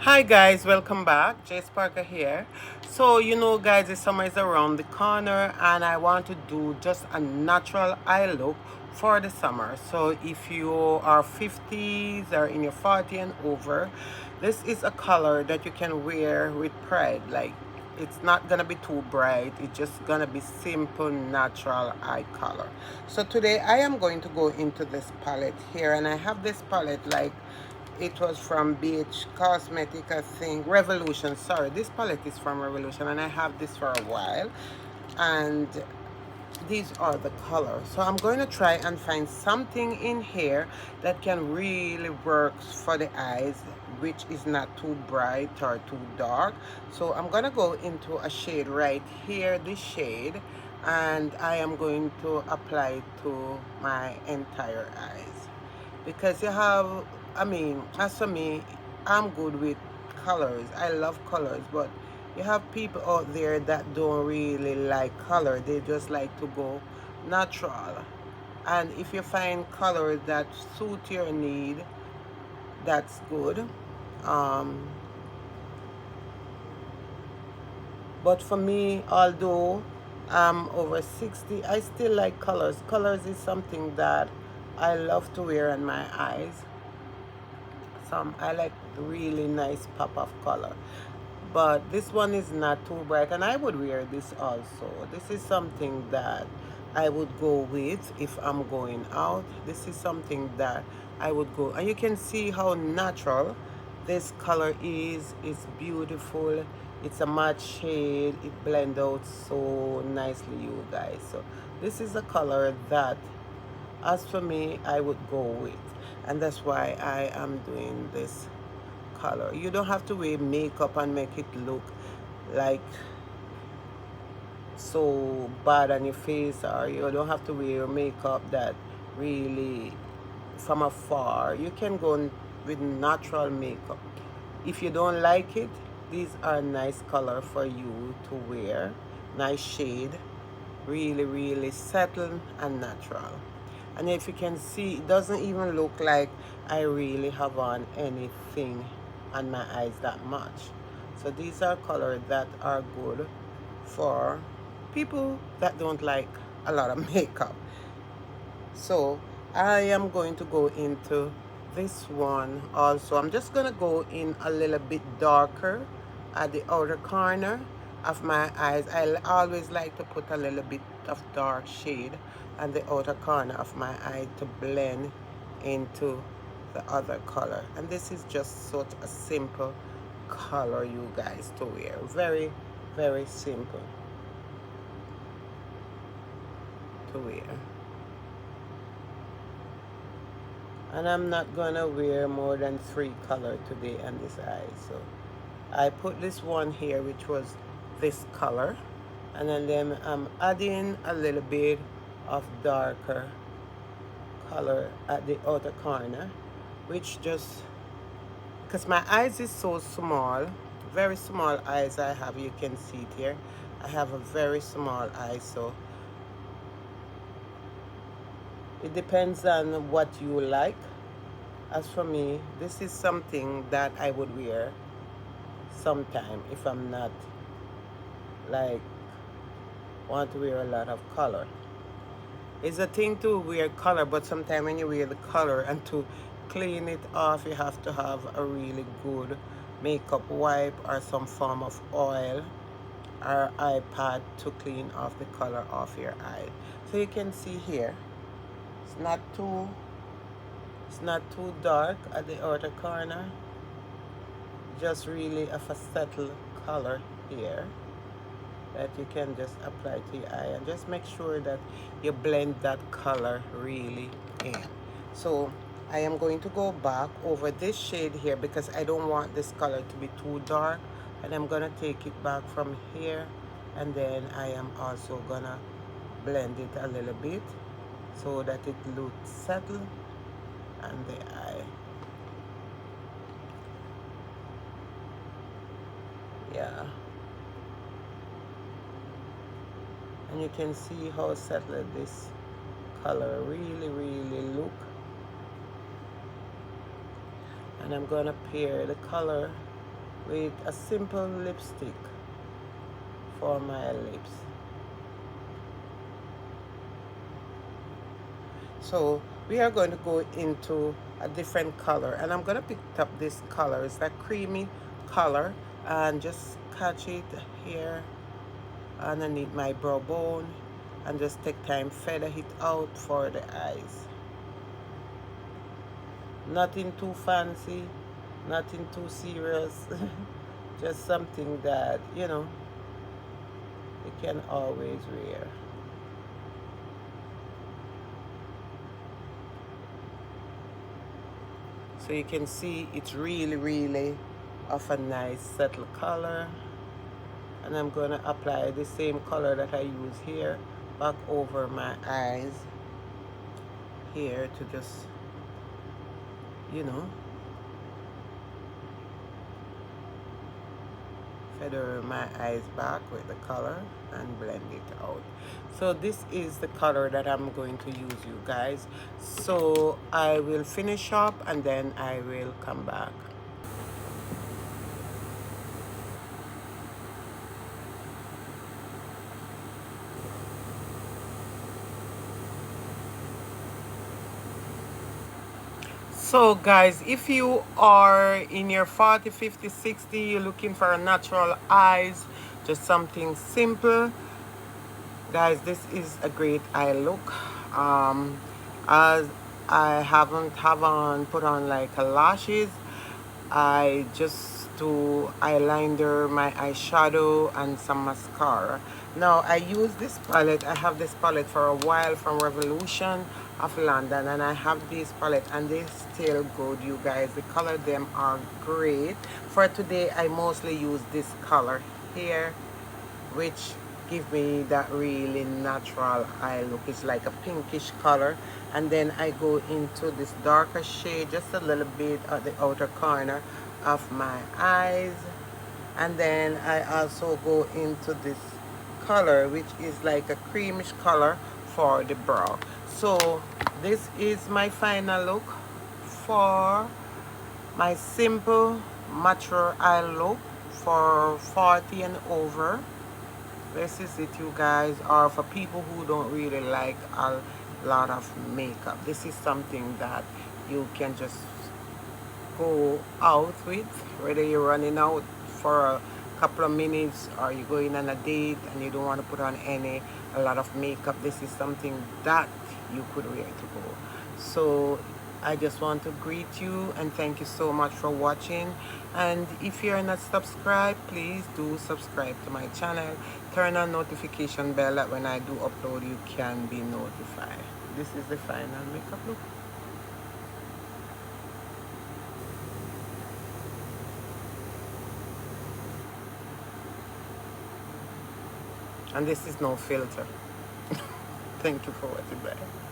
Hi guys, welcome back. Jace Parker here. So guys, the summer is around the corner and I want to do just a natural eye look for the summer. So if you are 50s or in your 40 and over, this is a color that you can wear with pride. Like, it's not gonna be too bright, it's just gonna be simple natural eye color. So today I am going to go into this palette here, and I have this palette, like, it was from BH Cosmetic, I think. Revolution, sorry. This palette is from Revolution, and I have this for a while. And these are the colors. So I'm going to try and find something in here that can really work for the eyes, which is not too bright or too dark. So I'm going to go into a shade right here, this shade, and I am going to apply it to my entire eyes. Because you have, I mean, as for me, I'm good with colors. I love colors, but you have people out there that don't really like color. They just like to go natural. And if you find colors that suit your need, that's good. Um, but for me, although I'm over 60, I still like colors. Colors is something that I love to wear on my eyes. I like really nice pop of color, but this one is not too bright, and I would wear this also. This is something that I would go with if I'm going out. This is something that I would go, and you can see how natural this color is. It's beautiful. It's a matte shade. It blends out so nicely, you guys. So this is a color that, as for me, I would go with, and that's why I am doing this color. You don't have to wear makeup and make it look like so bad on your face, or you don't have to wear makeup that really from afar. You can go with natural makeup. If you don't like it, these are nice color for you to wear. Nice shade, really subtle and natural. And if you can see, it doesn't even look like I really have on anything on my eyes that much. So these are colors that are good for people that don't like a lot of makeup. So I am going to go into this one also. I'm just gonna go in a little bit darker at the outer corner of my eyes. I always like to put a little bit of dark shade on the outer corner of my eye to blend into the other color. And this is just such a simple color, you guys, to wear. Very simple to wear. And I'm not gonna wear more than 3 color today on this eye. So I put this one here, which was this color, and then I'm adding a little bit of darker color at the outer corner, which just, because my eyes is so small, very small eyes I have. You can see it here. I have a very small eye, so it depends on what you like. As for me, this is something that I would wear sometime if I'm not like want to wear a lot of color. It's a thing to wear color, but sometimes when you wear the color and to clean it off, you have to have a really good makeup wipe or some form of oil or iPad to clean off the color off your eye. So you can see here, it's not too dark at the outer corner, just really of a subtle color here that you can just apply to your eye, and just make sure that you blend that color really in. So I am going to go back over this shade here because I don't want this color to be too dark, and I'm gonna take it back from here, and then I am also gonna blend it a little bit so that it looks settled on the eye. Yeah, and you can see how settled this color really look. And I'm gonna pair the color with a simple lipstick for my lips. So we are going to go into a different color, and I'm going to pick up this color. It's that creamy color, and just catch it here underneath my brow bone, and just take time feather it out for the eyes. Nothing too fancy, nothing too serious. Just something that you can always wear. So you can see it's really of a nice subtle color, and I'm going to apply the same color that I use here back over my eyes here to just feather my eyes back with the color and blend it out. So this is the color that I'm going to use, you guys. So I will finish up and then I will come back. So guys, if you are in your 40, 50, 60, you're looking for a natural eyes, just something simple, guys, this is a great eye look. As I haven't put on like a lashes, I just do eyeliner, my eyeshadow, and some mascara. Now I use this palette. I have this palette for a while from Revolution of London, and I have this palette and they still good, you guys. The color them are great. For today I mostly use this color here, which give me that really natural eye look. It's like a pinkish color, and then I go into this darker shade just a little bit at the outer corner of my eyes, and then I also go into this color which is like a creamish color for the brow. So this is my final look for my simple mature eye look for 40 and over. This is it, you guys. Or for people who don't really like a lot of makeup, this is something that you can just go out with, whether you're running out for a couple of minutes or you're going on a date and you don't want to put on a lot of makeup. This is something that you could wear to go. So I just want to greet you and thank you so much for watching. And if you're not subscribed, please do subscribe to my channel. Turn on notification bell that when I do upload, you can be notified. This is the final makeup look. And this is no filter. Thank you for watching. Bye.